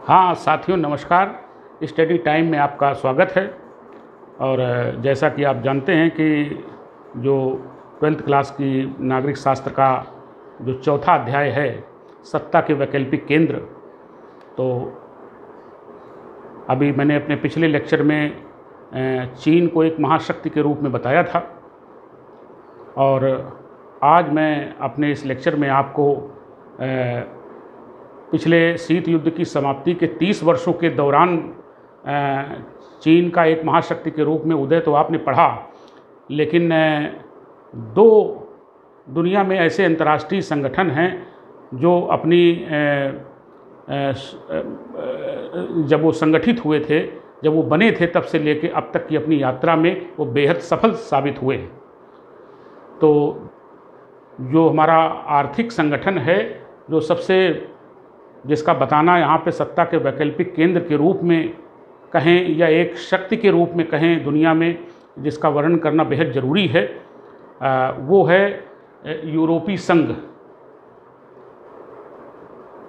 हाँ साथियों, नमस्कार। स्टडी टाइम में आपका स्वागत है। और जैसा कि आप जानते हैं कि जो 12th क्लास की नागरिक शास्त्र का जो चौथा अध्याय है, सत्ता के वैकल्पिक केंद्र, तो अभी मैंने अपने पिछले लेक्चर में चीन को एक महाशक्ति के रूप में बताया था, और आज मैं अपने इस लेक्चर में आपको पिछले शीत युद्ध की समाप्ति के 30 वर्षों के दौरान चीन का एक महाशक्ति के रूप में उदय तो आपने पढ़ा, लेकिन दो दुनिया में ऐसे अंतर्राष्ट्रीय संगठन हैं जो अपनी जब वो संगठित हुए थे, जब वो बने थे, तब से लेके अब तक की अपनी यात्रा में वो बेहद सफल साबित हुए। तो जो हमारा आर्थिक संगठन है, जो सबसे जिसका बताना यहाँ पे सत्ता के वैकल्पिक केंद्र के रूप में कहें या एक शक्ति के रूप में कहें दुनिया में, जिसका वर्णन करना बेहद ज़रूरी है, वो है यूरोपीय संघ।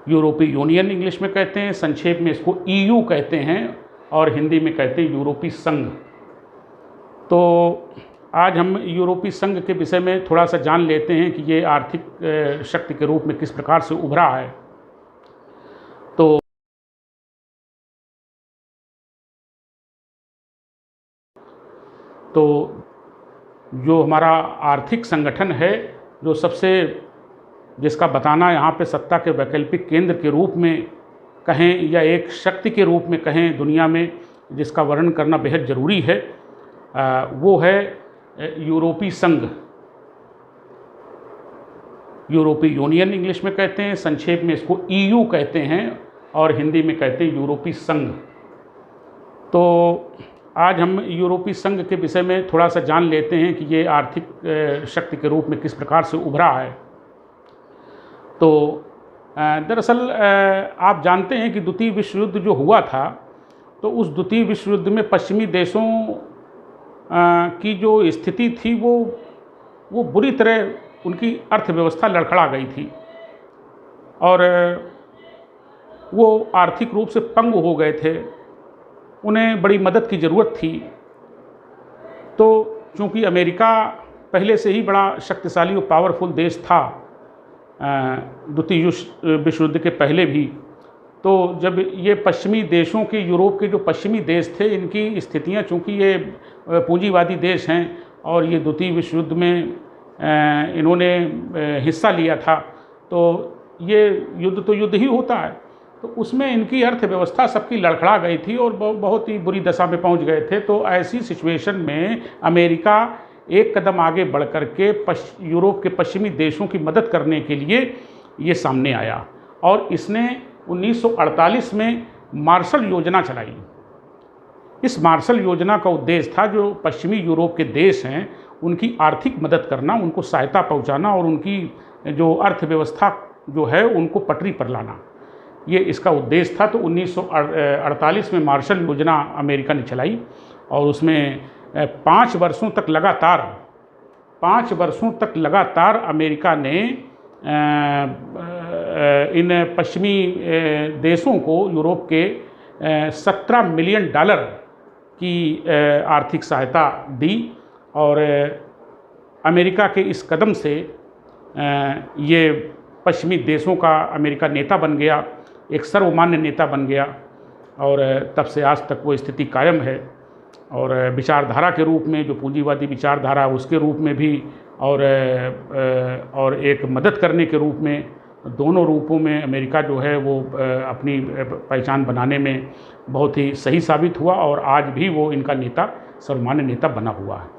यूरोपीय यूनियन इंग्लिश में कहते हैं, संक्षेप में इसको ईयू कहते हैं, और हिंदी में कहते हैं यूरोपीय संघ। तो आज हम यूरोपीय संघ के विषय में थोड़ा सा जान लेते हैं कि ये आर्थिक शक्ति के रूप में किस प्रकार से उभरा है। तो जो हमारा आर्थिक संगठन है, जो सबसे जिसका बताना यहाँ पे सत्ता के वैकल्पिक केंद्र के रूप में कहें या एक शक्ति के रूप में कहें दुनिया में, जिसका वर्णन करना बेहद ज़रूरी है, वो है यूरोपीय संघ। यूरोपीय यूनियन इंग्लिश में कहते हैं, संक्षेप में इसको ईयू कहते हैं, और हिंदी में कहते हैं यूरोपीय संघ। तो आज हम यूरोपीय संघ के विषय में थोड़ा सा जान लेते हैं कि ये आर्थिक शक्ति के रूप में किस प्रकार से उभरा है। तो दरअसल आप जानते हैं कि द्वितीय विश्व युद्ध जो हुआ था, तो उस द्वितीय विश्व युद्ध में पश्चिमी देशों की जो स्थिति थी वो बुरी तरह, उनकी अर्थव्यवस्था लड़खड़ा गई थी, और वो आर्थिक रूप से पंगु हो गए थे। उन्हें बड़ी मदद की ज़रूरत थी। तो चूँकि अमेरिका पहले से ही बड़ा शक्तिशाली और पावरफुल देश था द्वितीय विश्व युद्ध के पहले भी, तो जब ये पश्चिमी देशों के, यूरोप के जो पश्चिमी देश थे, इनकी स्थितियां, चूँकि ये पूंजीवादी देश हैं और ये द्वितीय विश्व युद्ध में इन्होंने हिस्सा लिया था, तो ये युद्ध तो युद्ध ही होता है, तो उसमें इनकी अर्थव्यवस्था सबकी लड़खड़ा गई थी और बहुत ही बुरी दशा में पहुंच गए थे। तो ऐसी सिचुएशन में अमेरिका एक कदम आगे बढ़ कर के यूरोप के पश्चिमी देशों की मदद करने के लिए ये सामने आया, और इसने 1948 में मार्शल योजना चलाई। इस मार्शल योजना का उद्देश्य था जो पश्चिमी यूरोप के देश हैं उनकी आर्थिक मदद करना, उनको सहायता पहुंचाना, और उनकी जो अर्थव्यवस्था जो है उनको पटरी पर लाना, ये इसका उद्देश्य था। तो 1948 में मार्शल योजना अमेरिका ने चलाई, और उसमें 5 वर्षों तक लगातार अमेरिका ने इन पश्चिमी देशों को, यूरोप के, $17 मिलियन की आर्थिक सहायता दी। और अमेरिका के इस कदम से ये पश्चिमी देशों का अमेरिका नेता बन गया, एक सर्वमान्य नेता बन गया, और तब से आज तक वो स्थिति कायम है। और विचारधारा के रूप में, जो पूंजीवादी विचारधारा, उसके रूप में भी, और एक मदद करने के रूप में, दोनों रूपों में अमेरिका जो है वो अपनी पहचान बनाने में बहुत ही सही साबित हुआ, और आज भी वो इनका नेता, सर्वमान्य नेता बना हुआ है।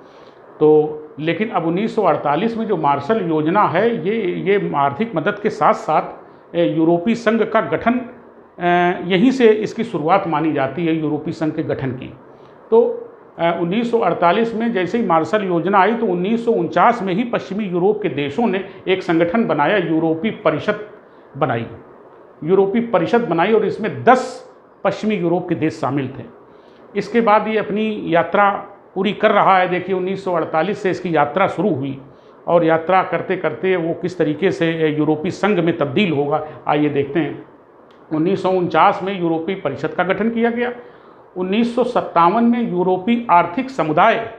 तो लेकिन अब 1948 में जो मार्शल योजना है, ये आर्थिक मदद के साथ साथ यूरोपीय संघ का गठन, यहीं से इसकी शुरुआत मानी जाती है यूरोपीय संघ के गठन की। तो 1948 में जैसे ही मार्शल योजना आई, तो 1949 में ही पश्चिमी यूरोप के देशों ने एक संगठन बनाया, यूरोपीय परिषद बनाई, और इसमें 10 पश्चिमी यूरोप के देश शामिल थे। इसके बाद ये अपनी यात्रा पूरी कर रहा है। देखिए 1948 से इसकी यात्रा शुरू हुई, और यात्रा करते करते वो किस तरीके से यूरोपीय संघ में तब्दील होगा, आइए देखते हैं। 1949 में यूरोपीय परिषद का गठन किया गया। 1957 में यूरोपीय आर्थिक समुदाय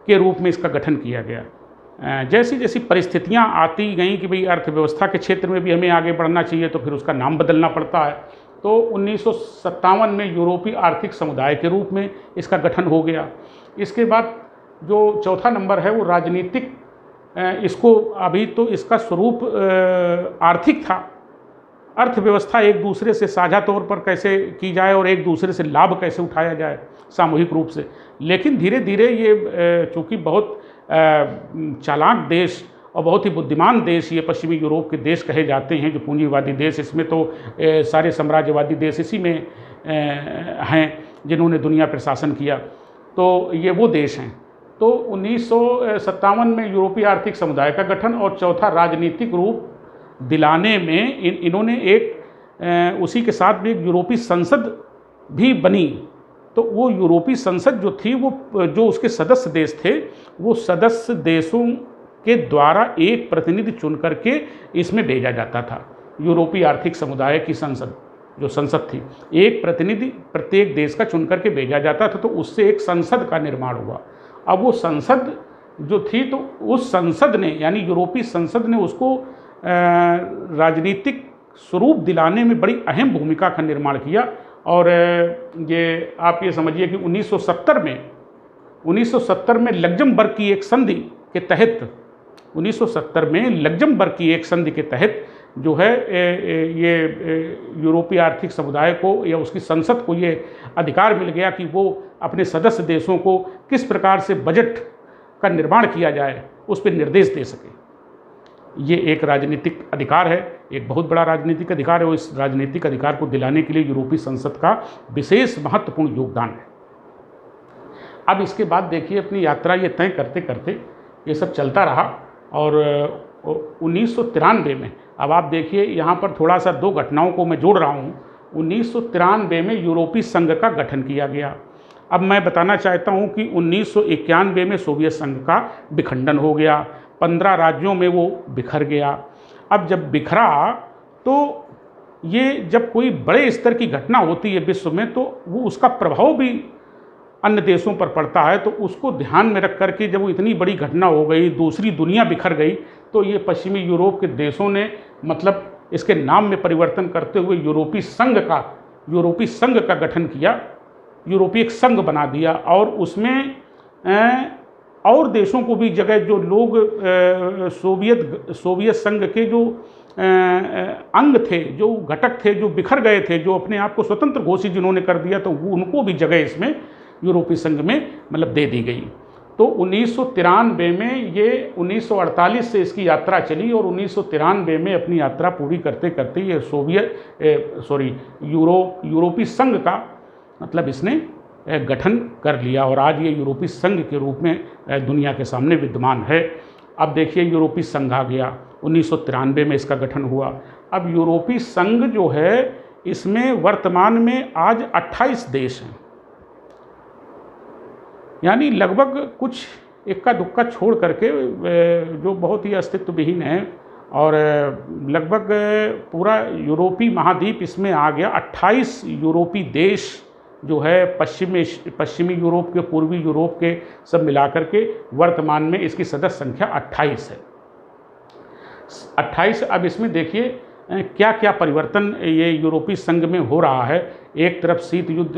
के रूप में इसका गठन किया गया। जैसी जैसी परिस्थितियां आती गईं कि भाई अर्थव्यवस्था के क्षेत्र में भी हमें आगे बढ़ना चाहिए, तो फिर उसका नाम बदलना पड़ता है। तो 1957 में यूरोपीय आर्थिक समुदाय के रूप में इसका गठन हो गया। इसके बाद जो चौथा नंबर है वो राजनीतिक, इसको अभी तो इसका स्वरूप आर्थिक था, अर्थव्यवस्था एक दूसरे से साझा तौर पर कैसे की जाए और एक दूसरे से लाभ कैसे उठाया जाए सामूहिक रूप से। लेकिन धीरे धीरे ये चूँकि बहुत चालाक देश और बहुत ही बुद्धिमान देश ये पश्चिमी यूरोप के देश कहे जाते हैं, जो पूंजीवादी देश, इसमें तो सारे साम्राज्यवादी देश इसी में हैं जिन्होंने दुनिया पर शासन किया, तो ये वो देश हैं। तो 1957 में यूरोपीय आर्थिक समुदाय का गठन और चौथा राजनीतिक रूप दिलाने में इन्होंने एक उसी के साथ भी एक यूरोपीय संसद भी बनी। तो वो यूरोपीय संसद जो थी वो जो उसके सदस्य देश थे, वो सदस्य देशों के द्वारा एक प्रतिनिधि चुन करके इसमें भेजा जाता था। यूरोपीय आर्थिक समुदाय की संसद जो संसद थी, एक प्रतिनिधि प्रत्येक देश का चुन करके भेजा जाता था, तो उससे एक संसद का निर्माण हुआ। अब वो संसद जो थी, तो उस संसद ने यानी यूरोपीय संसद ने उसको राजनीतिक स्वरूप दिलाने में बड़ी अहम भूमिका का निर्माण किया। और ये आप ये समझिए कि 1970 में लग्जमबर्ग की एक संधि के तहत 1970 में लग्जमबर्ग की एक संधि के तहत जो है ये यूरोपीय आर्थिक समुदाय को या उसकी संसद को ये अधिकार मिल गया कि वो अपने सदस्य देशों को किस प्रकार से बजट का निर्माण किया जाए उस पर निर्देश दे सके। ये एक राजनीतिक अधिकार है, एक बहुत बड़ा राजनीतिक अधिकार है, और इस राजनीतिक अधिकार को दिलाने के लिए यूरोपीय संसद का विशेष महत्वपूर्ण योगदान है। अब इसके बाद देखिए अपनी यात्रा ये तय करते करते ये सब चलता रहा, और 1993 में, अब आप देखिए यहाँ पर थोड़ा सा दो घटनाओं को मैं जोड़ रहा हूँ। 1993 में यूरोपीय संघ का गठन किया गया। अब मैं बताना चाहता हूँ कि 1991 में सोवियत संघ का विखंडन हो गया, 15 राज्यों में वो बिखर गया। अब जब बिखरा तो ये जब कोई बड़े स्तर की घटना होती है विश्व में, तो वो उसका प्रभाव भी अन्य देशों पर पड़ता है। तो उसको ध्यान में रख करके जब वो इतनी बड़ी घटना हो गई, दूसरी दुनिया बिखर गई, तो ये पश्चिमी यूरोप के देशों ने मतलब इसके नाम में परिवर्तन करते हुए यूरोपीय संघ का गठन किया, यूरोपीय संघ बना दिया। और उसमें और देशों को भी जगह, जो लोग सोवियत संघ के जो अंग थे, जो घटक थे, जो बिखर गए थे, जो अपने आप को स्वतंत्र घोषित जिन्होंने कर दिया, तो उनको भी जगह इसमें यूरोपीय संघ में मतलब दे दी गई। तो 1993 में ये 1948 से इसकी यात्रा चली, और 1993 में अपनी यात्रा पूरी करते करते ये यूरोपीय संघ का मतलब इसने गठन कर लिया, और आज ये यूरोपीय संघ के रूप में दुनिया के सामने विद्यमान है। अब देखिए यूरोपीय संघ आ गया, 1993 में इसका गठन हुआ। अब यूरोपीय संघ जो है इसमें वर्तमान में आज 28 देश हैं, यानी लगभग कुछ इक्का दुक्का छोड़ करके जो बहुत ही अस्तित्व विहीन है, और लगभग पूरा यूरोपीय महाद्वीप इसमें आ गया। 28 यूरोपीय देश जो है पश्चिमी यूरोप के, पूर्वी यूरोप के सब मिलाकर के वर्तमान में इसकी सदस्य संख्या 28 है। 28। अब इसमें देखिए क्या क्या परिवर्तन ये यूरोपीय संघ में हो रहा है। एक तरफ शीत युद्ध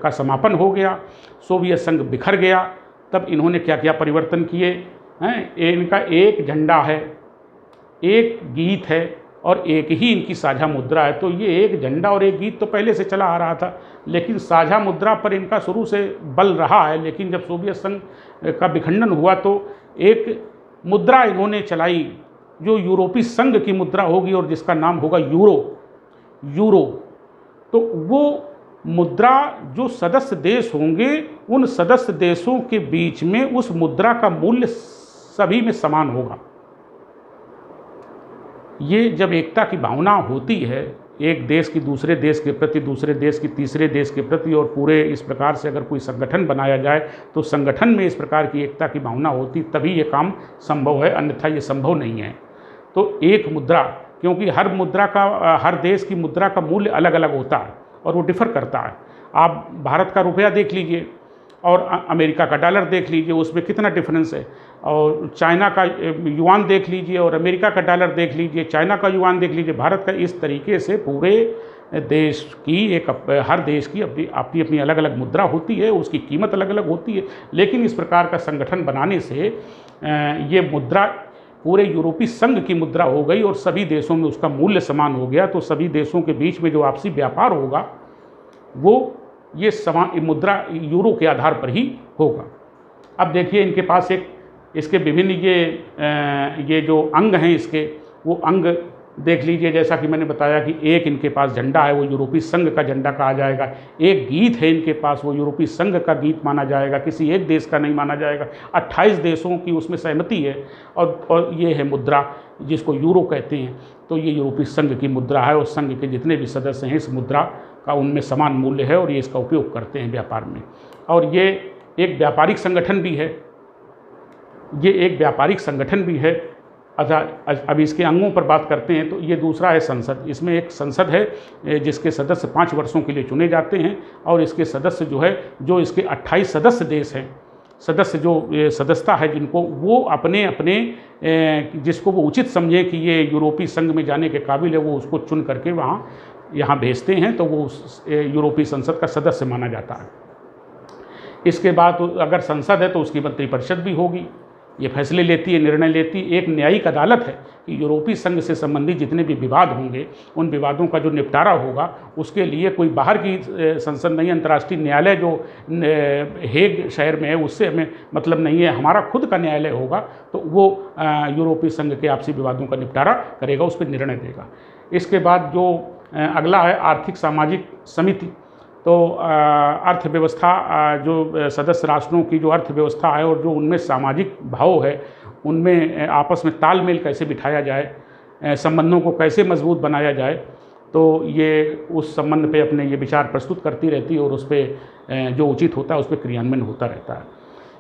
का समापन हो गया, सोवियत संघ बिखर गया, तब इन्होंने क्या क्या परिवर्तन किए हैं। इनका एक झंडा है, एक गीत है, और एक ही इनकी साझा मुद्रा है। तो ये एक झंडा और एक गीत तो पहले से चला आ रहा था, लेकिन साझा मुद्रा पर इनका शुरू से बल रहा है। लेकिन जब सोवियत संघ का विखंडन हुआ तो एक मुद्रा इन्होंने चलाई जो यूरोपीय संघ की मुद्रा होगी और जिसका नाम होगा यूरो। तो वो मुद्रा जो सदस्य देश होंगे, उन सदस्य देशों के बीच में उस मुद्रा का मूल्य सभी में समान होगा। ये जब एकता की भावना होती है, एक देश की दूसरे देश के प्रति, दूसरे देश की तीसरे देश के प्रति, और पूरे इस प्रकार से अगर कोई संगठन बनाया जाए तो संगठन में इस प्रकार की एकता की भावना होती, तभी ये काम संभव है, अन्यथा ये संभव नहीं है। तो एक मुद्रा, क्योंकि हर मुद्रा का, हर देश की मुद्रा का मूल्य अलग अलग होता है और वो डिफ़र करता है। आप भारत का रुपया देख लीजिए और अमेरिका का डॉलर देख लीजिए, उसमें कितना डिफरेंस है। और चाइना का युआन देख लीजिए और अमेरिका का डॉलर देख लीजिए, चाइना का युआन देख लीजिए, भारत का। इस तरीके से पूरे देश की हर देश की अपनी अपनी अपनी अलग अलग मुद्रा होती है, उसकी कीमत अलग अलग होती है। लेकिन इस प्रकार का संगठन बनाने से ये मुद्रा पूरे यूरोपीय संघ की मुद्रा हो गई और सभी देशों में उसका मूल्य समान हो गया। तो सभी देशों के बीच में जो आपसी व्यापार होगा वो ये समान मुद्रा यूरो के आधार पर ही होगा। अब देखिए इनके पास इसके विभिन्न ये जो अंग हैं इसके, वो अंग देख लीजिए। जैसा कि मैंने बताया कि एक इनके पास झंडा है, वो यूरोपीय संघ का झंडा कहा जाएगा। एक गीत है इनके पास, वो यूरोपीय संघ का गीत माना जाएगा, किसी एक देश का नहीं माना जाएगा। 28 देशों की उसमें सहमति है। और ये है मुद्रा जिसको यूरो कहते हैं। तो ये यूरोपीय संघ की मुद्रा है और संघ के जितने भी सदस्य हैं इस मुद्रा का उनमें समान मूल्य है और ये इसका उपयोग करते हैं व्यापार में। और ये एक व्यापारिक संगठन भी है, ये एक व्यापारिक संगठन भी है। अच्छा, अब इसके अंगों पर बात करते हैं तो ये दूसरा है संसद। इसमें एक संसद है जिसके सदस्य 5 वर्षों के लिए चुने जाते हैं और इसके सदस्य जो इसके 28 सदस्य देश हैं, सदस्य जो सदस्यता है जिनको, वो अपने अपने जिसको वो उचित समझे कि ये यूरोपीय संघ में जाने के काबिल है, वो उसको चुन करके यहाँ भेजते हैं, तो वो यूरोपीय संसद का सदस्य माना जाता है। इसके बाद अगर संसद है तो उसकी मंत्रिपरिषद भी होगी, ये फैसले लेती है, निर्णय लेती है। एक न्यायिक अदालत है कि यूरोपीय संघ से संबंधित जितने भी विवाद होंगे उन विवादों का जो निपटारा होगा उसके लिए कोई बाहर की संसद नहीं, अंतर्राष्ट्रीय न्यायालय जो हेग शहर में है उससे हमें मतलब नहीं है, हमारा खुद का न्यायालय होगा। तो वो यूरोपीय संघ के आपसी विवादों का निपटारा करेगा, उस पर निर्णय देगा। इसके बाद जो अगला है आर्थिक सामाजिक समिति। तो अर्थव्यवस्था, जो सदस्य राष्ट्रों की जो अर्थव्यवस्था है और जो उनमें सामाजिक भाव है, उनमें आपस में तालमेल कैसे बिठाया जाए, संबंधों को कैसे मजबूत बनाया जाए, तो ये उस संबंध पे अपने ये विचार प्रस्तुत करती रहती है और उस पर जो उचित होता है उस पर क्रियान्वयन होता रहता है।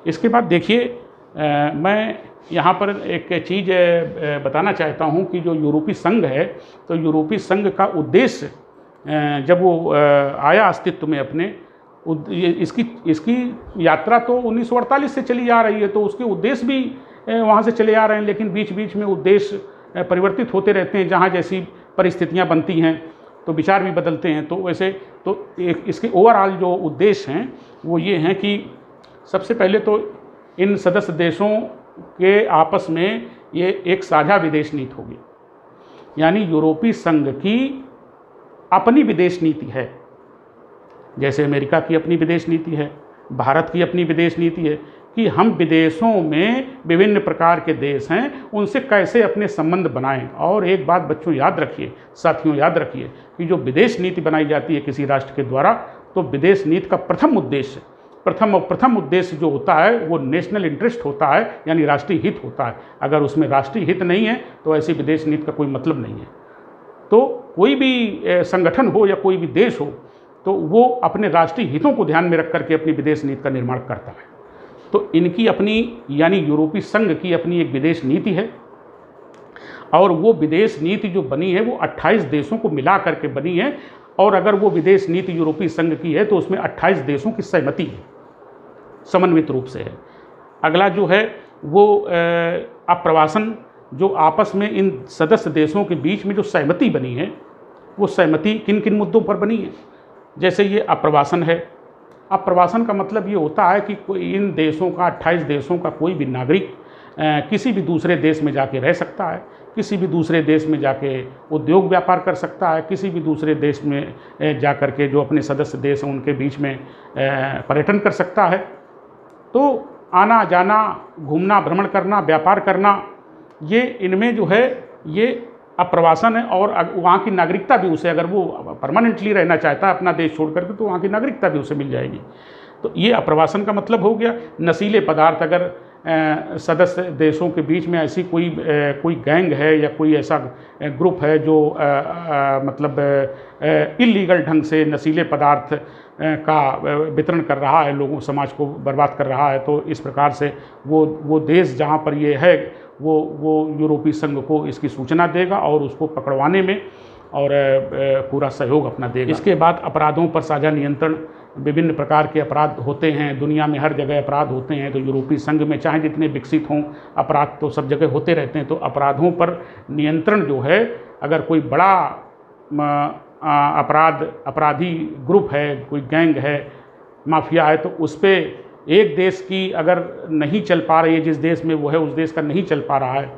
इसके बाद देखिए मैं यहाँ पर एक चीज़ बताना चाहता हूँ कि जो यूरोपीय संघ है, तो यूरोपीय संघ का उद्देश्य जब वो आया अस्तित्व में अपने, इसकी यात्रा तो 1948 से चली आ रही है, तो उसके उद्देश्य भी वहाँ से चले आ रहे हैं। लेकिन बीच बीच में उद्देश्य परिवर्तित होते रहते हैं, जहाँ जैसी परिस्थितियाँ बनती हैं तो विचार भी बदलते हैं। तो वैसे तो इसके ओवरऑल जो उद्देश्य हैं वो ये हैं कि सबसे पहले तो इन सदस्य देशों के आपस में ये एक साझा विदेश नीति होगी, यानी यूरोपीय संघ की अपनी विदेश नीति है। जैसे अमेरिका की अपनी विदेश नीति है, भारत की अपनी विदेश नीति है कि हम विदेशों में विभिन्न प्रकार के देश हैं उनसे कैसे अपने संबंध बनाएं। और एक बात बच्चों याद रखिए, साथियों याद रखिए कि जो विदेश नीति बनाई जाती है किसी राष्ट्र के द्वारा, तो विदेश नीति का प्रथम उद्देश्य जो होता है वो नेशनल इंटरेस्ट होता है, यानी राष्ट्रीय हित होता है। अगर उसमें राष्ट्रीय हित नहीं है तो ऐसी विदेश नीति का कोई मतलब नहीं है। तो कोई भी संगठन हो या कोई भी देश हो तो वो अपने राष्ट्रीय हितों को ध्यान में रख करके अपनी विदेश नीति का निर्माण करता है। तो इनकी अपनी, यानी यूरोपीय संघ की अपनी एक विदेश नीति है और वो विदेश नीति जो बनी है वो 28 देशों को मिला करके बनी है। और अगर वो विदेश नीति यूरोपीय संघ की है तो उसमें 28 देशों की सहमति है, समन्वित रूप से है। अगला जो है वो अप्रवासन, जो आपस में इन सदस्य देशों के बीच में जो सहमति बनी है, वो सहमति किन किन मुद्दों पर बनी है। जैसे ये अप्रवासन है। अप्रवासन का मतलब ये होता है कि कोई इन देशों का, 28 देशों का कोई भी नागरिक किसी भी दूसरे देश में जाके रह सकता है, किसी भी दूसरे देश में जाके उद्योग व्यापार कर सकता है, किसी भी दूसरे देश में जा कर के जो अपने सदस्य देश हैं उनके बीच में पर्यटन कर सकता है। तो आना जाना, घूमना, भ्रमण करना, व्यापार करना, ये इनमें जो है ये अप्रवासन है। और वहाँ की नागरिकता भी उसे, अगर वो परमानेंटली रहना चाहता है अपना देश छोड़ करके, तो वहाँ की नागरिकता भी उसे मिल जाएगी। तो ये अप्रवासन का मतलब हो गया। नशीले पदार्थ, अगर सदस्य देशों के बीच में ऐसी कोई गैंग है या कोई ऐसा ग्रुप है जो मतलब इल्लीगल ढंग से नशीले पदार्थ का वितरण कर रहा है, लोगों समाज को बर्बाद कर रहा है, तो इस प्रकार से वो देश जहाँ पर ये है वो यूरोपीय संघ को इसकी सूचना देगा और उसको पकड़वाने में और पूरा सहयोग अपना देगा। इसके बाद अपराधों पर साझा नियंत्रण, विभिन्न प्रकार के अपराध होते हैं, दुनिया में हर जगह अपराध होते हैं, तो यूरोपीय संघ में चाहे जितने विकसित हों अपराध तो सब जगह होते रहते हैं, तो अपराधों पर नियंत्रण जो है, अगर कोई बड़ा अपराधी ग्रुप है, कोई गैंग है, माफिया है, तो उस पर एक देश की अगर नहीं चल पा रही है, जिस देश में वो है उस देश का नहीं चल पा रहा है,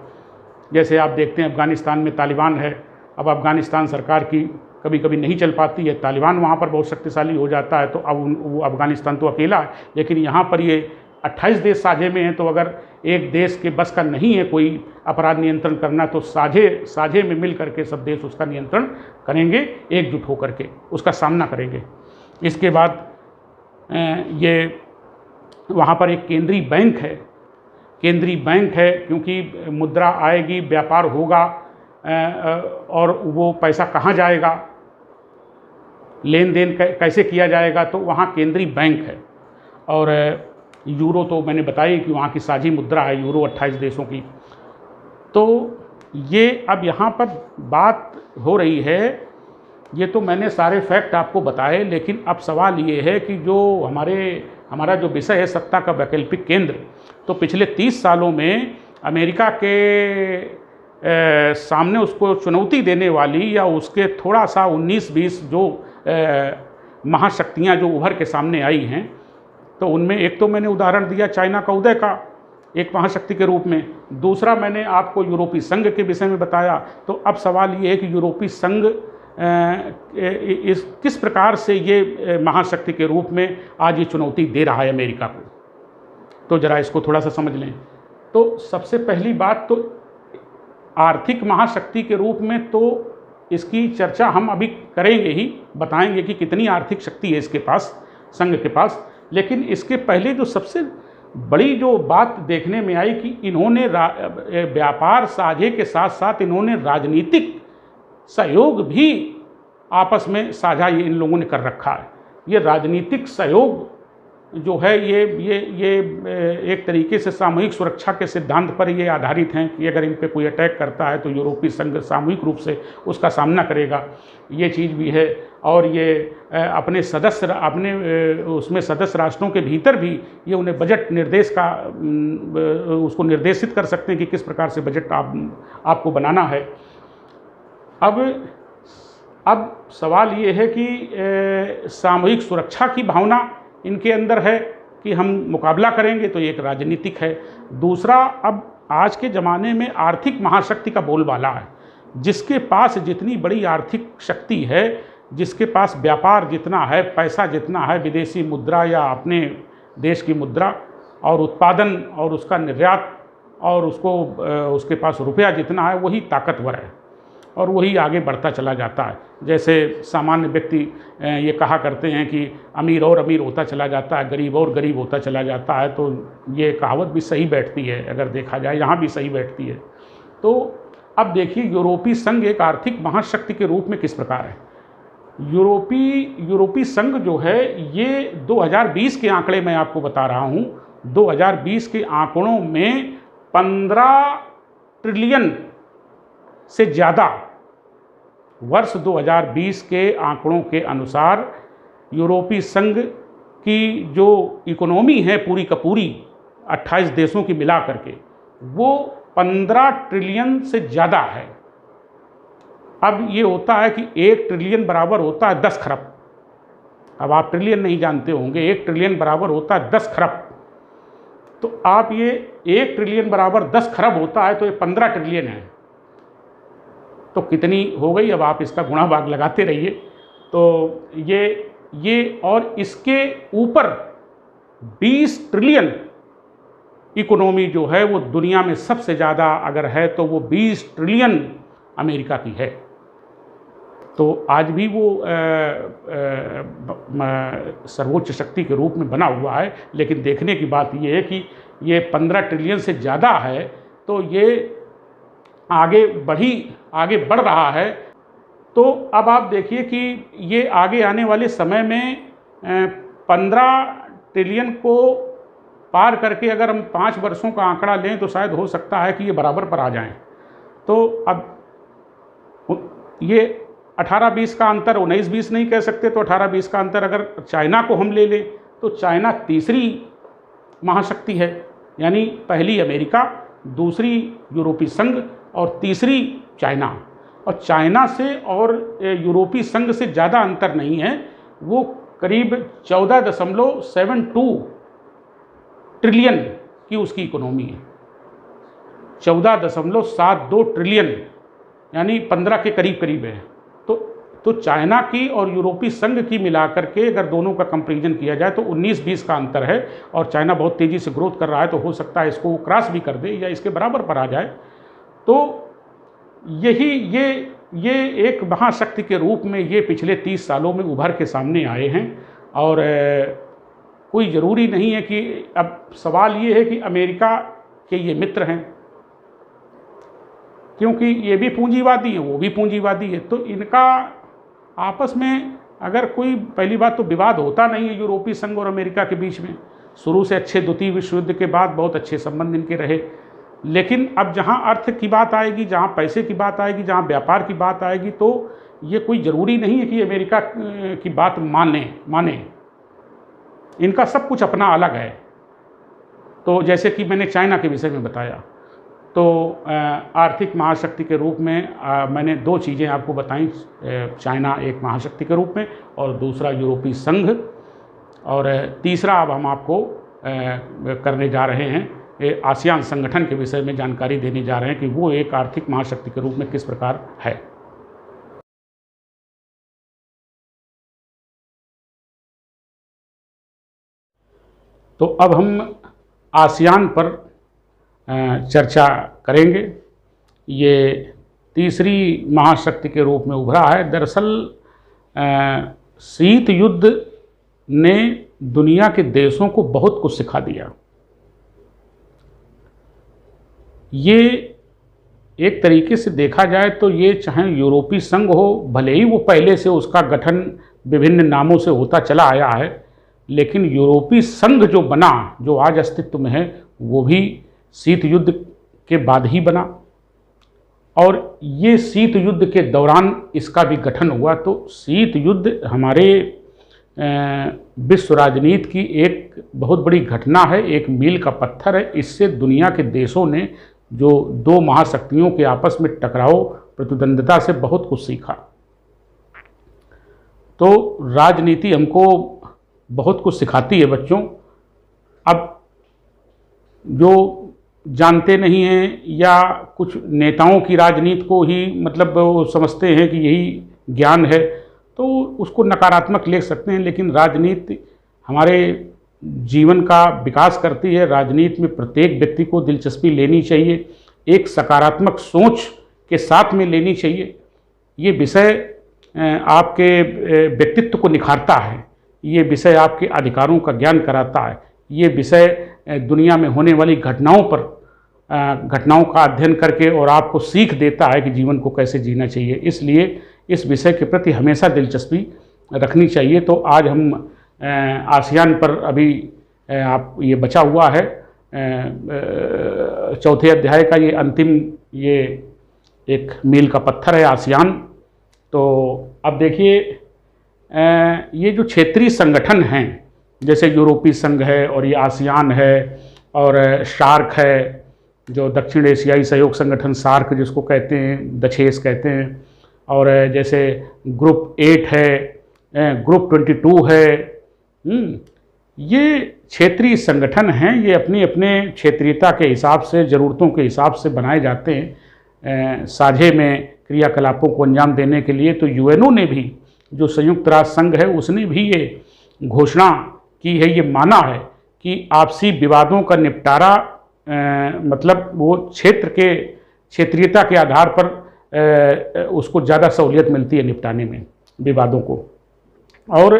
जैसे आप देखते हैं अफ़गानिस्तान में तालिबान है, अब अफ़गानिस्तान सरकार की कभी कभी नहीं चल पाती है, तालिबान वहाँ पर बहुत शक्तिशाली हो जाता है, तो अब वो अफ़गानिस्तान तो अकेला है, लेकिन यहाँ पर ये 28 देश साझे में हैं, तो अगर एक देश के बस का नहीं है कोई अपराध नियंत्रण करना, तो साझे में मिल करके सब देश उसका नियंत्रण करेंगे, एकजुट होकर के उसका सामना करेंगे। इसके बाद ये वहाँ पर एक केंद्रीय बैंक है, क्योंकि मुद्रा आएगी, व्यापार होगा, और वो पैसा कहाँ जाएगा, लेन देन कैसे किया जाएगा, तो वहाँ केंद्रीय बैंक है। और यूरो तो मैंने बताया कि वहाँ की साझी मुद्रा है यूरो 28 देशों की। तो ये अब यहाँ पर बात हो रही है, ये तो मैंने सारे फैक्ट आपको बताए, लेकिन अब सवाल ये है कि जो हमारा जो विषय है सत्ता का वैकल्पिक केंद्र, तो पिछले 30 सालों में अमेरिका के सामने उसको चुनौती देने वाली या उसके थोड़ा सा 19-20 जो महाशक्तियाँ जो उभर के सामने आई हैं, तो उनमें एक तो मैंने उदाहरण दिया चाइना का उदय का एक महाशक्ति के रूप में, दूसरा मैंने आपको यूरोपीय संघ के विषय में बताया। तो अब सवाल ये है कि यूरोपीय संघ किस प्रकार से ये महाशक्ति के रूप में आज ये चुनौती दे रहा है अमेरिका को, तो ज़रा इसको थोड़ा सा समझ लें। तो सबसे पहली बात तो आर्थिक महाशक्ति के रूप में तो इसकी चर्चा हम अभी करेंगे ही, बताएंगे कि कितनी आर्थिक शक्ति है इसके पास, संघ के पास। लेकिन इसके पहले जो सबसे बड़ी जो बात देखने में आई कि इन्होंने व्यापार साझे के साथ साथ इन्होंने राजनीतिक सहयोग भी आपस में साझा ये इन लोगों ने कर रखा है। ये राजनीतिक सहयोग जो है ये एक तरीके से सामूहिक सुरक्षा के सिद्धांत पर ये आधारित हैं कि अगर इन पे कोई अटैक करता है तो यूरोपीय संघ सामूहिक रूप से उसका सामना करेगा, ये चीज़ भी है। और ये अपने उसमें सदस्य राष्ट्रों के भीतर भी ये उन्हें बजट निर्देश का उसको निर्देशित कर सकते हैं कि किस प्रकार से बजट आपको बनाना है। अब सवाल ये है कि सामूहिक सुरक्षा की भावना इनके अंदर है कि हम मुकाबला करेंगे, तो एक राजनीतिक है। दूसरा, अब आज के ज़माने में आर्थिक महाशक्ति का बोलबाला है। जिसके पास जितनी बड़ी आर्थिक शक्ति है, जिसके पास व्यापार जितना है, पैसा जितना है, विदेशी मुद्रा या अपने देश की मुद्रा और उत्पादन और उसका निर्यात और उसके पास रुपया जितना है, वही ताकतवर है और वही आगे बढ़ता चला जाता है। जैसे सामान्य व्यक्ति ये कहा करते हैं कि अमीर और अमीर होता चला जाता है, गरीब और गरीब होता चला जाता है, तो ये कहावत भी सही बैठती है, अगर देखा जाए यहाँ भी सही बैठती है। तो अब देखिए यूरोपीय संघ एक आर्थिक महाशक्ति के रूप में किस प्रकार है। यूरोपीय संघ जो है ये 2020 के आंकड़े मैं आपको बता रहा हूँ। 2020 के आंकड़ों में 15 ट्रिलियन से ज़्यादा, वर्ष 2020 के आंकड़ों के अनुसार यूरोपीय संघ की जो इकोनॉमी है पूरी का पूरी 28 देशों की मिला करके, वो 15 ट्रिलियन से ज़्यादा है। अब ये होता है कि 1 ट्रिलियन बराबर होता है 10 खरब। अब आप ट्रिलियन नहीं जानते होंगे, 1 ट्रिलियन बराबर होता है 10 खरब। तो आप ये 1 ट्रिलियन बराबर 10 खरब होता है, तो ये 15 ट्रिलियन है, तो कितनी हो गई। अब आप इसका गुणा भाग लगाते रहिए। तो ये और इसके ऊपर 20 ट्रिलियन इकोनॉमी जो है वो दुनिया में सबसे ज़्यादा अगर है तो वो 20 ट्रिलियन अमेरिका की है। तो आज भी वो सर्वोच्च शक्ति के रूप में बना हुआ है। लेकिन देखने की बात ये है कि ये 15 ट्रिलियन से ज़्यादा है, तो ये आगे बढ़ रहा है। तो अब आप देखिए कि ये आगे आने वाले समय में 15 ट्रिलियन को पार करके अगर हम 5 वर्षों का आंकड़ा लें तो शायद हो सकता है कि ये बराबर पर आ जाएं। तो अब ये 18-20 का अंतर, 19-20 नहीं कह सकते, तो 18-20 का अंतर अगर चाइना को हम ले लें तो चाइना तीसरी महाशक्ति है, यानी पहली अमेरिका, दूसरी यूरोपीय संघ और तीसरी चाइना। और चाइना से और यूरोपीय संघ से ज़्यादा अंतर नहीं है, वो करीब 14.72 ट्रिलियन की उसकी इकोनॉमी है। 14.72 ट्रिलियन यानी 15 के करीब है। तो चाइना की और यूरोपीय संघ की मिलाकर के अगर दोनों का कंपैरिजन किया जाए तो 19-20 का अंतर है, और चाइना बहुत तेज़ी से ग्रोथ कर रहा है, तो हो सकता है इसको क्रॉस भी कर दे या इसके बराबर पर आ जाए। तो ये एक महाशक्ति के रूप में ये पिछले 30 सालों में उभर के सामने आए हैं। और कोई ज़रूरी नहीं है कि, अब सवाल ये है कि अमेरिका के ये मित्र हैं, क्योंकि ये भी पूंजीवादी है, वो भी पूंजीवादी है, तो इनका आपस में अगर कोई, पहली बात तो विवाद होता नहीं है यूरोपीय संघ और अमेरिका के बीच में, शुरू से अच्छे, द्वितीय विश्व युद्ध के बाद बहुत अच्छे संबंध इनके रहे। लेकिन अब जहाँ अर्थ की बात आएगी, जहाँ पैसे की बात आएगी, जहाँ व्यापार की बात आएगी, तो ये कोई ज़रूरी नहीं है कि अमेरिका की बात माने। इनका सब कुछ अपना अलग है। तो जैसे कि मैंने चाइना के विषय में बताया, तो आर्थिक महाशक्ति के रूप में मैंने 2 चीज़ें आपको बताई, चाइना एक महाशक्ति के रूप में और दूसरा यूरोपीय संघ, और तीसरा अब हम आपको करने जा रहे हैं आसियान संगठन के विषय में जानकारी देने जा रहे हैं कि वो एक आर्थिक महाशक्ति के रूप में किस प्रकार है। तो अब हम आसियान पर चर्चा करेंगे। ये तीसरी महाशक्ति के रूप में उभरा है। दरअसल शीत युद्ध ने दुनिया के देशों को बहुत कुछ सिखा दिया। ये एक तरीके से देखा जाए तो ये चाहे यूरोपीय संघ हो, भले ही वो पहले से उसका गठन विभिन्न नामों से होता चला आया है, लेकिन यूरोपीय संघ जो बना, जो आज अस्तित्व में है, वो भी शीत युद्ध के बाद ही बना। और ये शीत युद्ध के दौरान इसका भी गठन हुआ। तो शीत युद्ध हमारे विश्व राजनीति की एक बहुत बड़ी घटना है, एक मील का पत्थर है। इससे दुनिया के देशों ने जो 2 महाशक्तियों के आपस में टकराव, प्रतिद्वंद्विता से बहुत कुछ सीखा। तो राजनीति हमको बहुत कुछ सिखाती है बच्चों। अब जो जानते नहीं हैं या कुछ नेताओं की राजनीति को ही मतलब वो समझते हैं कि यही ज्ञान है, तो उसको नकारात्मक ले सकते हैं। लेकिन राजनीति हमारे जीवन का विकास करती है। राजनीति में प्रत्येक व्यक्ति को दिलचस्पी लेनी चाहिए, एक सकारात्मक सोच के साथ में लेनी चाहिए। ये विषय आपके व्यक्तित्व को निखारता है, ये विषय आपके अधिकारों का ज्ञान कराता है, ये विषय दुनिया में होने वाली घटनाओं का अध्ययन करके और आपको सीख देता है कि जीवन को कैसे जीना चाहिए। इसलिए इस विषय के प्रति हमेशा दिलचस्पी रखनी चाहिए। तो आज हम आसियान पर अभी आप ये बचा हुआ है 4थे अध्याय का, ये अंतिम, ये एक मील का पत्थर है आसियान। तो अब देखिए ये जो क्षेत्रीय संगठन हैं, जैसे यूरोपीय संघ है और ये आसियान है और शार्क है, जो दक्षिण एशियाई सहयोग संगठन सार्क जिसको कहते हैं, दक्षेस कहते हैं, और जैसे ग्रुप 8 है, ग्रुप 22 है। ये क्षेत्रीय संगठन हैं। ये अपनी अपने क्षेत्रीयता के हिसाब से, ज़रूरतों के हिसाब से बनाए जाते हैं साझे में क्रियाकलापों को अंजाम देने के लिए। तो यूएनओ ने भी, जो संयुक्त राष्ट्र संघ है, उसने भी ये घोषणा की है, ये माना है कि आपसी विवादों का निपटारा मतलब वो क्षेत्रीयता के आधार पर उसको ज़्यादा सहूलियत मिलती है निपटाने में विवादों को। और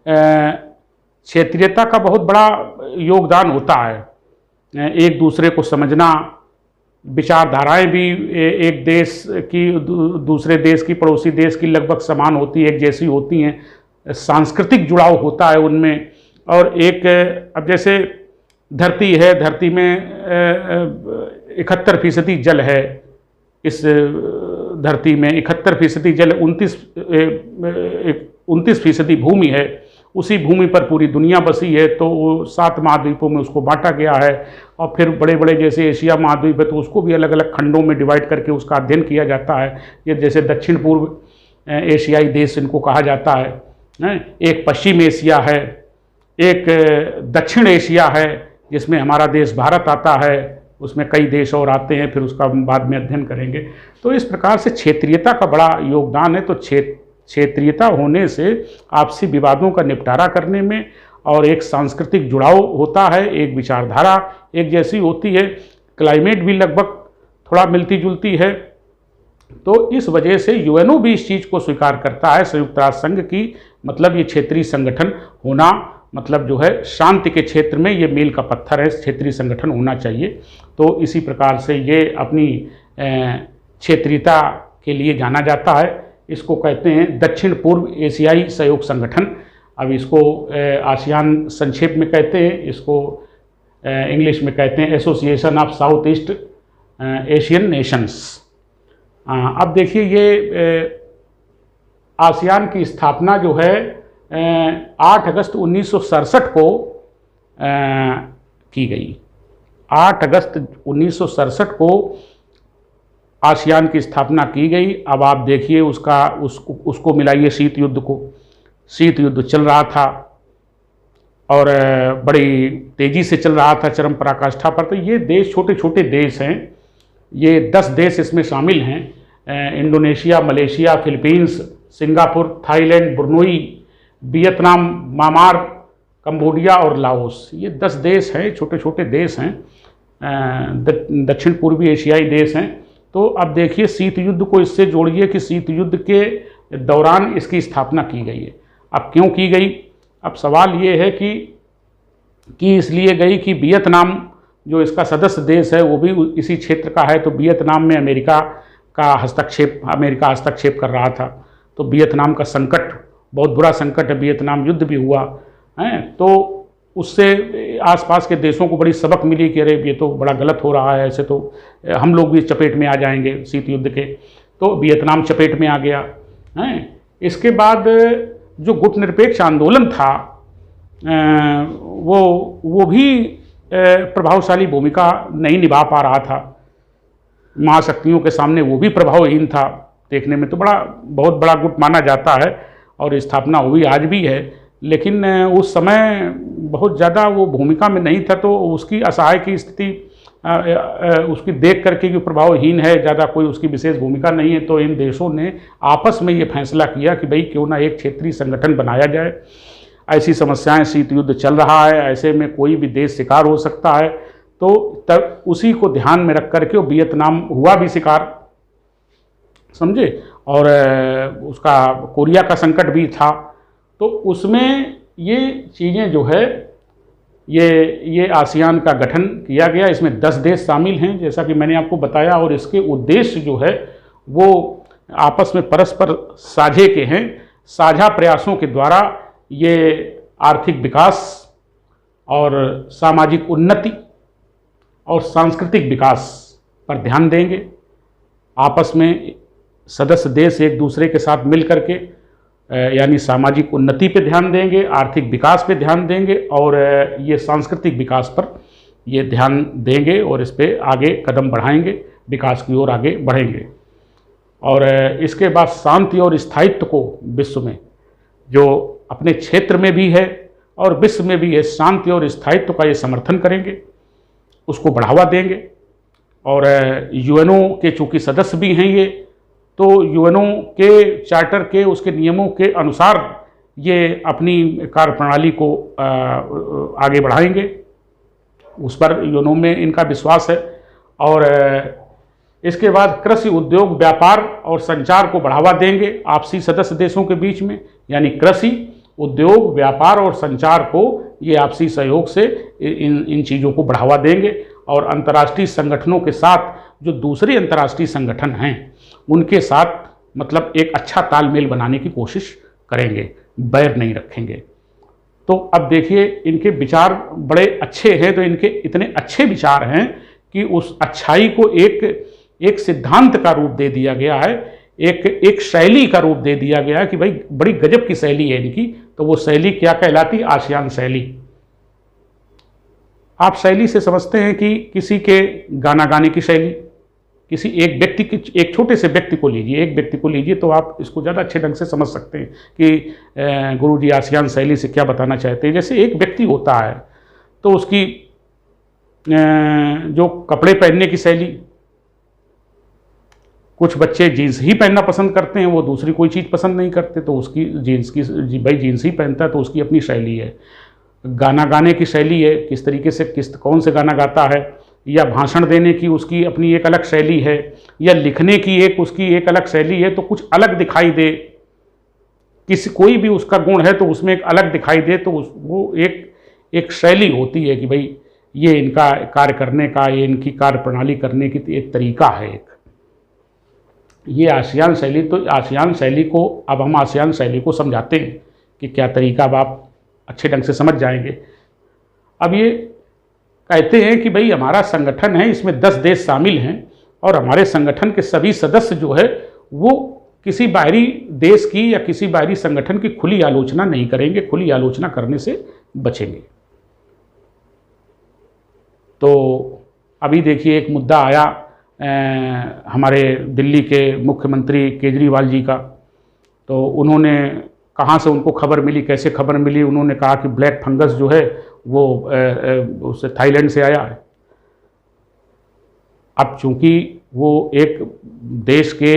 क्षेत्रीयता का बहुत बड़ा योगदान होता है। एक दूसरे को समझना, विचारधाराएं भी एक देश की दूसरे देश की, पड़ोसी देश की लगभग समान होती है, एक जैसी होती हैं, सांस्कृतिक जुड़ाव होता है उनमें। और एक अब जैसे धरती है, धरती में 71% जल है, इस धरती में 71% जल, 29% भूमि है, उसी भूमि पर पूरी दुनिया बसी है। तो वो 7 महाद्वीपों में उसको बांटा गया है। और फिर बड़े बड़े जैसे एशिया महाद्वीप है तो उसको भी अलग अलग खंडों में डिवाइड करके उसका अध्ययन किया जाता है। ये जैसे दक्षिण पूर्व एशियाई देश इनको कहा जाता है। एक पश्चिम एशिया है, एक दक्षिण एशिया है जिसमें हमारा देश भारत आता है, उसमें कई देश और आते हैं, फिर उसका हम बाद में अध्ययन करेंगे। तो इस प्रकार से क्षेत्रीयता का बड़ा योगदान है। तो क्षेत्रीयता होने से आपसी विवादों का निपटारा करने में और एक सांस्कृतिक जुड़ाव होता है, एक विचारधारा एक जैसी होती है, क्लाइमेट भी लगभग थोड़ा मिलती जुलती है। तो इस वजह से यूएनओ भी इस चीज़ को स्वीकार करता है, संयुक्त राष्ट्र संघ की मतलब ये क्षेत्रीय संगठन होना, मतलब जो है शांति के क्षेत्र में ये मील का पत्थर है, क्षेत्रीय संगठन होना चाहिए। तो इसी प्रकार से ये अपनी क्षेत्रीयता के लिए जाना जाता है। इसको कहते हैं दक्षिण पूर्व एशियाई सहयोग संगठन। अब इसको आसियान संक्षेप में कहते हैं, इसको इंग्लिश में कहते हैं association of south east Asian Nations. अब देखिए ये आसियान की स्थापना जो है 8 अगस्त 1967 को की गई। 8 अगस्त 1967 को आसियान की स्थापना की गई। अब आप देखिए उसको मिलाइए शीत युद्ध को। शीत युद्ध चल रहा था और बड़ी तेज़ी से चल रहा था, चरम पराकाष्ठा पर। तो ये देश छोटे छोटे देश हैं, ये 10 देश इसमें शामिल हैं, Indonesia, Malaysia, Philippines, Singapore, Thailand, Brunei, Vietnam, Myanmar, Cambodia और लाओस। ये 10 देश हैं, छोटे छोटे देश हैं, दक्षिण पूर्वी एशियाई देश हैं। तो अब देखिए शीत युद्ध को इससे जोड़िए कि शीत युद्ध के दौरान इसकी स्थापना की गई है। अब क्यों की गई? अब सवाल ये है कि इसलिए गई कि वियतनाम जो इसका सदस्य देश है वो भी इसी क्षेत्र का है। तो वियतनाम में अमेरिका हस्तक्षेप कर रहा था। तो वियतनाम का संकट बहुत बुरा संकट है, वियतनाम युद्ध भी हुआ है। तो उससे आसपास के देशों को बड़ी सबक मिली कि अरे ये तो बड़ा गलत हो रहा है, ऐसे तो हम लोग भी चपेट में आ जाएंगे शीत युद्ध के। तो वियतनाम चपेट में आ गया है। इसके बाद जो गुटनिरपेक्ष आंदोलन था वो भी प्रभावशाली भूमिका नहीं निभा पा रहा था। महाशक्तियों के सामने वो भी प्रभावहीन था। देखने में तो बहुत बड़ा गुट माना जाता है और स्थापना हुई आज भी है, लेकिन उस समय बहुत ज़्यादा वो भूमिका में नहीं था। तो उसकी असहाय की स्थिति उसकी देख करके कि प्रभावहीन है, ज़्यादा कोई उसकी विशेष भूमिका नहीं है, तो इन देशों ने आपस में ये फैसला किया कि भाई क्यों ना एक क्षेत्रीय संगठन बनाया जाए। ऐसी समस्याएं, शीत युद्ध चल रहा है, ऐसे में कोई भी देश शिकार हो सकता है। तो तब उसी को ध्यान में रख करके वियतनाम हुआ भी शिकार, समझे, और उसका कोरिया का संकट भी था। तो उसमें ये चीज़ें जो है ये आसियान का गठन किया गया। इसमें 10 देश शामिल हैं जैसा कि मैंने आपको बताया, और इसके उद्देश्य जो है वो आपस में परस्पर साझे के हैं। साझा प्रयासों के द्वारा ये आर्थिक विकास और सामाजिक उन्नति और सांस्कृतिक विकास पर ध्यान देंगे। आपस में सदस्य देश एक दूसरे के साथ मिल करके यानी सामाजिक उन्नति पे ध्यान देंगे, आर्थिक विकास पे ध्यान देंगे और ये सांस्कृतिक विकास पर ये ध्यान देंगे और इस पे आगे कदम बढ़ाएंगे, विकास की ओर आगे बढ़ेंगे। और इसके बाद शांति और स्थायित्व को विश्व में, जो अपने क्षेत्र में भी है और विश्व में भी है, शांति और स्थायित्व का ये समर्थन करेंगे, उसको बढ़ावा देंगे। और यूएनओ के चूँकि सदस्य भी हैं ये, तो यूएनओ के चार्टर के उसके नियमों के अनुसार ये अपनी कार्यप्रणाली को आगे बढ़ाएंगे। उस पर यूएनओ में इनका विश्वास है। और इसके बाद कृषि, उद्योग, व्यापार और संचार को बढ़ावा देंगे आपसी सदस्य देशों के बीच में, यानी कृषि, उद्योग, व्यापार और संचार को ये आपसी सहयोग से इन चीज़ों को बढ़ावा देंगे और अंतर्राष्ट्रीय संगठनों के साथ जो दूसरे अंतर्राष्ट्रीय संगठन हैं उनके साथ मतलब एक अच्छा तालमेल बनाने की कोशिश करेंगे, बैर नहीं रखेंगे। तो अब देखिए इनके विचार बड़े अच्छे हैं, तो इनके इतने अच्छे विचार हैं कि उस अच्छाई को एक सिद्धांत का रूप दे दिया गया है, एक शैली का रूप दे दिया गया है कि भाई बड़ी गजब की शैली है इनकी। तो वो शैली क्या कहलाती? आसियान शैली। आप शैली से समझते हैं कि किसी के गाना गाने की शैली, किसी एक व्यक्ति की, एक छोटे से व्यक्ति को लीजिए, एक व्यक्ति को लीजिए तो आप इसको ज़्यादा अच्छे ढंग से समझ सकते हैं कि गुरुजी आसियान शैली से क्या बताना चाहते हैं। जैसे एक व्यक्ति होता है तो उसकी जो कपड़े पहनने की शैली, कुछ बच्चे जीन्स ही पहनना पसंद करते हैं, वो दूसरी कोई चीज़ पसंद नहीं करते, तो उसकी जीन्स की, भाई जीन्स ही पहनता है तो उसकी अपनी शैली है। गाना गाने की शैली है, किस तरीके से कौन से गाना गाता है, या भाषण देने की उसकी अपनी एक अलग शैली है, या लिखने की उसकी एक अलग शैली है, तो कुछ अलग दिखाई दे, कोई भी उसका गुण है तो उसमें एक अलग दिखाई दे, तो वो एक शैली होती है कि भाई ये इनका कार्य करने का, ये इनकी कार्य प्रणाली करने की एक तरीका है एक। ये आसियान शैली, तो आसियान शैली को अब हम आसियान शैली को समझाते हैं कि क्या तरीका, अब आप अच्छे ढंग से समझ जाएंगे। अब ये कहते हैं कि भाई हमारा संगठन है, इसमें 10 देश शामिल हैं और हमारे संगठन के सभी सदस्य जो है वो किसी बाहरी देश की या किसी बाहरी संगठन की खुली आलोचना नहीं करेंगे, खुली आलोचना करने से बचेंगे। तो अभी देखिए एक मुद्दा आया हमारे दिल्ली के मुख्यमंत्री केजरीवाल जी का, तो उन्होंने कहाँ से उनको खबर मिली, कैसे खबर मिली, उन्होंने कहा कि ब्लैक फंगस जो है वो उससे थाईलैंड से आया है। अब चूंकि वो एक देश के,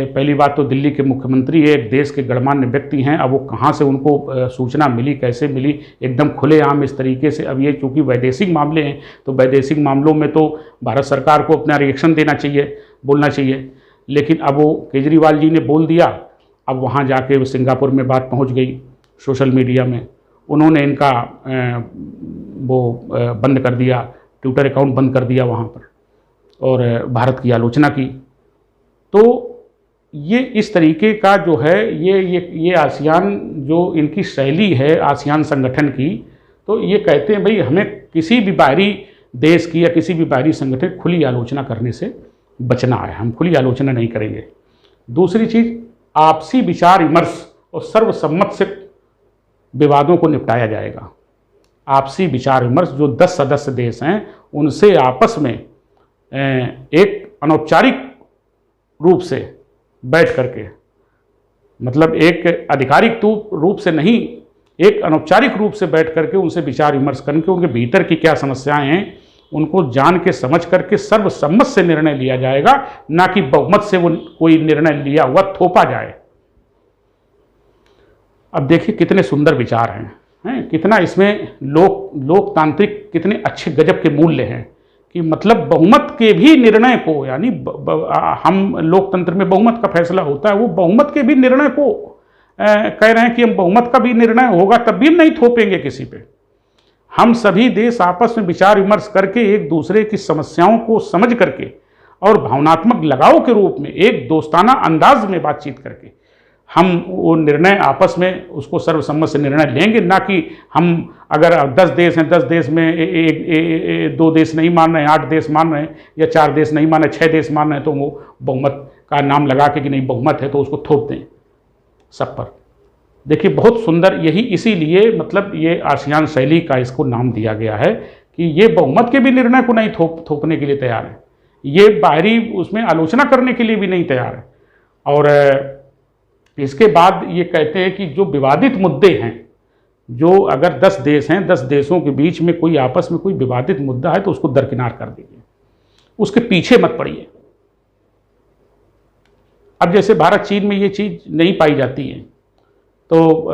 पहली बात तो दिल्ली के मुख्यमंत्री है, एक देश के गणमान्य व्यक्ति हैं, अब वो कहाँ से उनको सूचना मिली, कैसे मिली, एकदम खुलेआम इस तरीके से। अब ये चूंकि वैदेशिक मामले हैं तो वैदेशिक मामलों में तो भारत सरकार को अपना रिएक्शन देना चाहिए, बोलना चाहिए, लेकिन अब वो केजरीवाल जी ने बोल दिया। अब वहाँ जाके वो सिंगापुर में बात पहुँच गई सोशल मीडिया में, उन्होंने इनका वो बंद कर दिया, ट्विटर अकाउंट बंद कर दिया वहाँ पर, और भारत की आलोचना की। तो ये इस तरीके का जो है ये आसियान जो इनकी शैली है आसियान संगठन की, तो ये कहते हैं भाई हमें किसी भी बाहरी देश की या किसी भी बाहरी संगठन की खुली आलोचना करने से बचना है, हम खुली आलोचना नहीं करेंगे। दूसरी चीज़, आपसी विचार विमर्श और सर्वसम्मत से विवादों को निपटाया जाएगा। आपसी विचार विमर्श, जो 10 सदस्य देश हैं उनसे आपस में एक अनौपचारिक रूप से बैठ करके, मतलब एक आधिकारिक रूप से नहीं, एक अनौपचारिक रूप से बैठ करके उनसे विचार विमर्श करके उनके भीतर की क्या समस्याएं हैं उनको जान के समझ करके सर्वसम्मत से निर्णय लिया जाएगा, ना कि बहुमत से वो कोई निर्णय लिया हुआ थोपा जाए। अब देखिए कितने सुंदर विचार हैं, कितना इसमें लोकतांत्रिक कितने अच्छे गजब के मूल्य हैं कि मतलब बहुमत के भी निर्णय को, यानी हम लोकतंत्र में बहुमत का फैसला होता है, वो बहुमत के भी निर्णय को कह रहे हैं कि हम बहुमत का भी निर्णय होगा तब भी नहीं थोपेंगे किसी पे। हम सभी देश आपस में विचार विमर्श करके एक दूसरे की समस्याओं को समझ करके और भावनात्मक लगाव के रूप में एक दोस्ताना अंदाज में बातचीत करके हम वो निर्णय आपस में उसको सर्वसम्मत से निर्णय लेंगे, ना कि हम अगर 10 देश हैं, 10 देश में 2 देश नहीं मान रहे हैं, 8 देश मान रहे हैं, या 4 देश नहीं मान रहे, 6 देश मान रहे हैं, तो वो बहुमत का नाम लगा के कि नहीं बहुमत है तो उसको थोप दें सब पर। देखिए बहुत सुंदर, यही इसीलिए मतलब ये आसियान शैली का इसको नाम दिया गया है कि ये बहुमत के भी निर्णय को नहीं थोपने के लिए तैयार है, ये बाहरी उसमें आलोचना करने के लिए भी नहीं तैयार है। और इसके बाद ये कहते हैं कि जो विवादित मुद्दे हैं, जो अगर 10 देश हैं, 10 देशों के बीच में कोई आपस में कोई विवादित मुद्दा है तो उसको दरकिनार कर दीजिए, उसके पीछे मत पड़िए। अब जैसे भारत चीन में ये चीज़ नहीं पाई जाती है, तो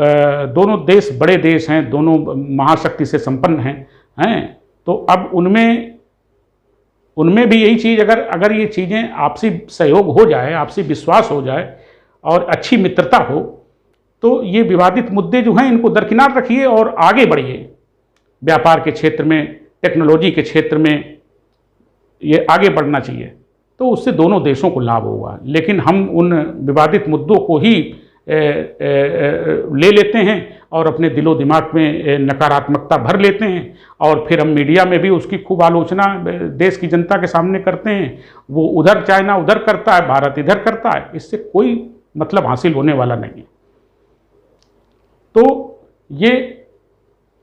दोनों देश बड़े देश हैं, दोनों महाशक्ति से संपन्न हैं, तो अब उनमें भी यही चीज़, अगर ये चीज़ें आपसी सहयोग हो जाए, आपसी विश्वास हो जाए और अच्छी मित्रता हो, तो ये विवादित मुद्दे जो हैं इनको दरकिनार रखिए और आगे बढ़िए। व्यापार के क्षेत्र में, टेक्नोलॉजी के क्षेत्र में ये आगे बढ़ना चाहिए, तो उससे दोनों देशों को लाभ होगा। लेकिन हम उन विवादित मुद्दों को ही ले लेते हैं और अपने दिलो दिमाग में नकारात्मकता भर लेते हैं, और फिर हम मीडिया में भी उसकी खूब आलोचना देश की जनता के सामने करते हैं। वो उधर चाइना उधर करता है, भारत इधर करता है, इससे कोई मतलब हासिल होने वाला नहीं है। तो ये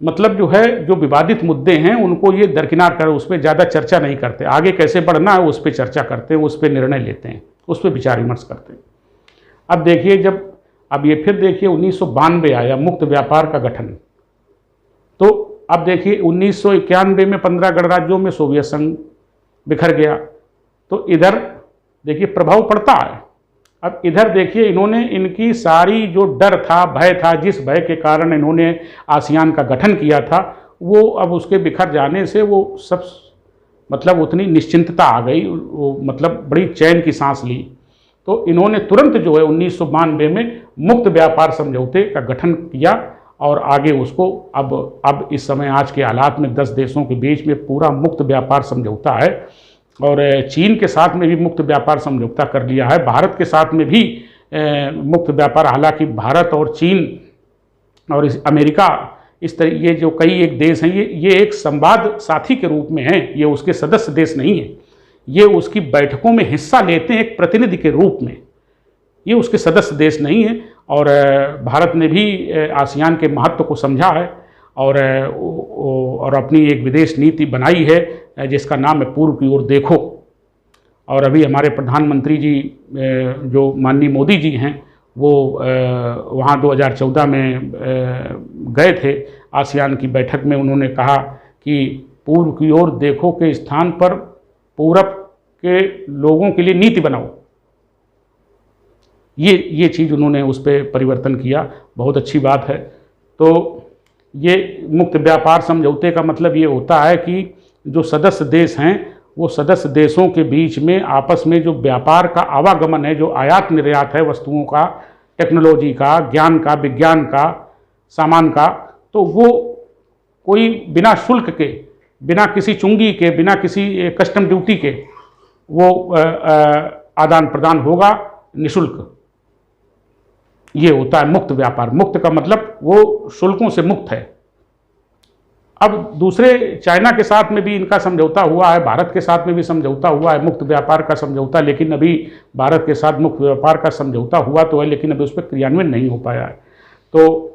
मतलब जो है, जो विवादित मुद्दे हैं उनको ये दरकिनार कर, उस पर ज़्यादा चर्चा नहीं करते, आगे कैसे बढ़ना है उस पर चर्चा करते हैं, उस पर निर्णय लेते हैं, उस पर विचार विमर्श करते हैं। अब देखिए, अब ये फिर देखिए 1992 आया मुक्त व्यापार का गठन। तो अब देखिए 1991 में 15 गणराज्यों में सोवियत संघ बिखर गया, तो इधर देखिए प्रभाव पड़ता है। अब इधर देखिए इन्होंने, इनकी सारी जो डर था, भय था, जिस भय के कारण इन्होंने आसियान का गठन किया था, वो अब उसके बिखर जाने से वो सब मतलब उतनी निश्चिंतता आ गई, वो मतलब बड़ी चैन की सांस ली। तो इन्होंने तुरंत जो है 1992 में मुक्त व्यापार समझौते का गठन किया, और आगे उसको अब इस समय आज के हालात में 10 देशों के बीच में पूरा मुक्त व्यापार समझौता है, और चीन के साथ में भी मुक्त व्यापार समझौता कर लिया है, भारत के साथ में भी मुक्त व्यापार। हालांकि भारत और चीन और अमेरिका, इस तरह ये जो कई एक देश हैं, ये एक संवाद साथी के रूप में हैं, ये उसके सदस्य देश नहीं है, ये उसकी बैठकों में हिस्सा लेते हैं एक प्रतिनिधि के रूप में, ये उसके सदस्य देश नहीं है। और भारत ने भी आसियान के महत्व को समझा है, और अपनी एक विदेश नीति बनाई है जिसका नाम है पूर्व की ओर देखो। और अभी हमारे प्रधानमंत्री जी जो माननीय मोदी जी हैं, वो वहाँ 2014 में गए थे आसियान की बैठक में। उन्होंने कहा कि पूर्व की ओर देखो के स्थान पर पूरब के लोगों के लिए नीति बनाओ। ये चीज़ उन्होंने उस पर परिवर्तन किया, बहुत अच्छी बात है। तो ये मुक्त व्यापार समझौते का मतलब ये होता है कि जो सदस्य देश हैं, वो सदस्य देशों के बीच में आपस में जो व्यापार का आवागमन है, जो आयात निर्यात है वस्तुओं का, टेक्नोलॉजी का, ज्ञान का, विज्ञान का, सामान का, तो वो कोई बिना शुल्क के, बिना किसी चुंगी के, बिना किसी कस्टम ड्यूटी के वो आदान प्रदान होगा निःशुल्क। ये होता है मुक्त व्यापार। मुक्त का मतलब वो शुल्कों से मुक्त है। अब दूसरे चाइना के साथ में भी इनका समझौता हुआ है, भारत के साथ में भी समझौता हुआ है मुक्त व्यापार का समझौता, लेकिन अभी भारत के साथ मुक्त व्यापार का समझौता हुआ तो है, लेकिन अभी उस पर क्रियान्वयन नहीं हो पाया है। तो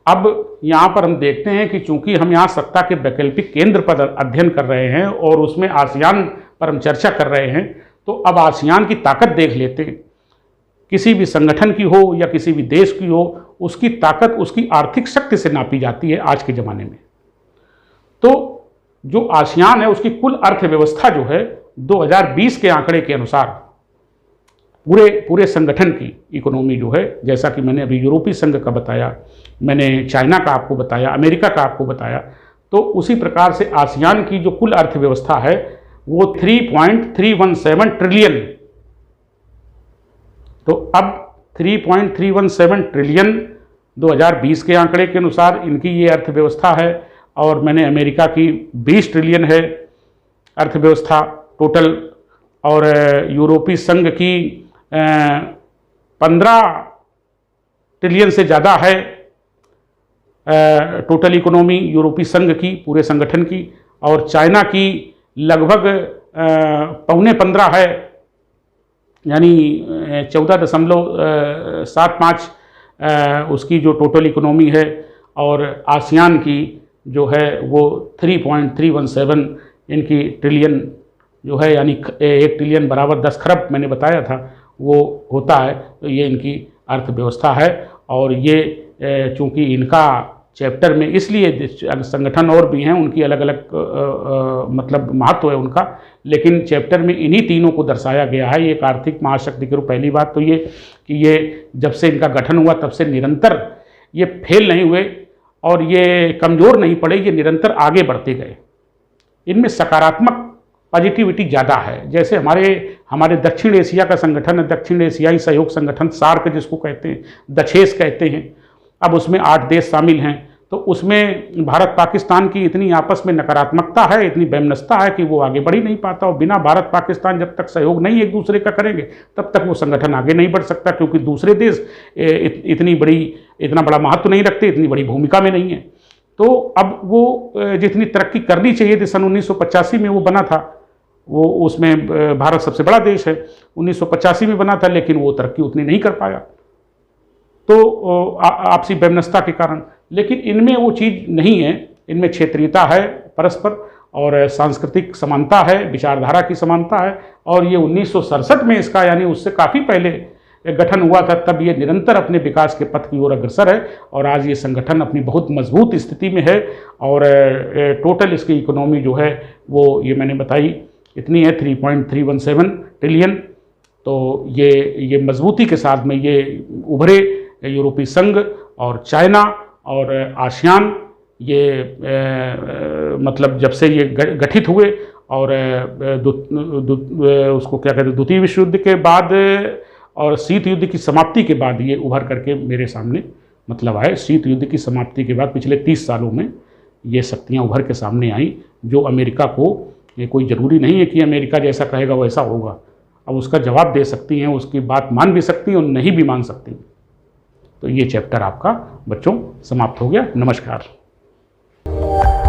अब यहाँ पर हम देखते हैं कि चूंकि हम यहाँ सत्ता के वैकल्पिक केंद्र पर अध्ययन कर रहे हैं और उसमें आसियान पर हम चर्चा कर रहे हैं, तो अब आसियान की ताकत देख लेते हैं। किसी भी संगठन की हो या किसी भी देश की हो, उसकी ताकत उसकी आर्थिक शक्ति से नापी जाती है आज के ज़माने में। तो जो आसियान है उसकी कुल अर्थव्यवस्था जो है 2020 के आंकड़े के अनुसार पूरे संगठन की इकोनॉमी जो है, जैसा कि मैंने अभी यूरोपीय संघ का बताया, मैंने चाइना का आपको बताया, अमेरिका का आपको बताया, तो उसी प्रकार से आसियान की जो कुल अर्थव्यवस्था है वो 3.317 ट्रिलियन। तो अब 3.317 ट्रिलियन 2020 के आंकड़े के अनुसार इनकी ये अर्थव्यवस्था है, और मैंने अमेरिका की 20 ट्रिलियन है अर्थव्यवस्था टोटल, और यूरोपीय संघ की 15 ट्रिलियन से ज़्यादा है टोटल इकोनॉमी यूरोपीय संघ की, पूरे संगठन की, और चाइना की लगभग 15.25 है, यानी 14.75 उसकी जो टोटल इकोनॉमी है, और आसियान की जो है वो 3.317 इनकी ट्रिलियन जो है, यानी 1 ट्रिलियन बराबर 10 खरब मैंने बताया था वो होता है। तो ये इनकी अर्थव्यवस्था है, और ये चूँकि इनका चैप्टर में, इसलिए संगठन और भी हैं उनकी अलग अलग मतलब महत्व है उनका, लेकिन चैप्टर में इन्हीं तीनों को दर्शाया गया है। एक आर्थिक महाशक्ति के रूप, पहली बात तो ये कि ये जब से इनका गठन हुआ तब से निरंतर ये फेल नहीं हुए और ये कमज़ोर नहीं पड़े, ये निरंतर आगे बढ़ते गए। इनमें सकारात्मक पॉजिटिविटी ज़्यादा है। जैसे हमारे दक्षिण एशिया का संगठन है, दक्षिण एशियाई सहयोग संगठन, सार्क जिसको कहते हैं, दक्षेस कहते हैं, अब उसमें 8 देश शामिल हैं। तो उसमें भारत पाकिस्तान की इतनी आपस में नकारात्मकता है, इतनी वैमनस्यता है कि वो आगे बढ़ ही नहीं पाता। और बिना भारत पाकिस्तान जब तक सहयोग नहीं एक दूसरे का करेंगे तब तक वो संगठन आगे नहीं बढ़ सकता, क्योंकि दूसरे देश इतना बड़ा महत्व नहीं रखते, इतनी बड़ी भूमिका में नहीं है। तो अब वो जितनी तरक्की करनी चाहिए थी सन 1985 में वो बना था, वो उसमें भारत सबसे बड़ा देश है, 1985 में बना था, लेकिन वो तरक्की उतनी नहीं कर पाया, तो आपसी वैमनस्यता के कारण। लेकिन इनमें वो चीज़ नहीं है, इनमें क्षेत्रीयता है परस्पर, और सांस्कृतिक समानता है, विचारधारा की समानता है। और ये 1967 में इसका, यानी उससे काफ़ी पहले गठन हुआ था, तब ये निरंतर अपने विकास के पथ की ओर अग्रसर है। और आज ये संगठन अपनी बहुत मजबूत स्थिति में है, और टोटल इसकी इकोनॉमी जो है वो ये मैंने बताई इतनी है 3.317 ट्रिलियन। तो ये मजबूती के साथ में ये उभरे यूरोपीय संघ और चाइना और आसियान, ये मतलब जब से ये गठित हुए, और उसको क्या कहते हैं, द्वितीय विश्व युद्ध के बाद और शीत युद्ध की समाप्ति के बाद ये उभर करके मेरे सामने मतलब आए। शीत युद्ध की समाप्ति के बाद पिछले 30 सालों में ये शक्तियाँ उभर के सामने आई, जो अमेरिका को, ये कोई ज़रूरी नहीं है कि अमेरिका जैसा कहेगा वैसा होगा, अब उसका जवाब दे सकती हैं, उसकी बात मान भी सकती हैं और नहीं भी मान सकती। तो ये चैप्टर आपका बच्चों समाप्त हो गया। नमस्कार।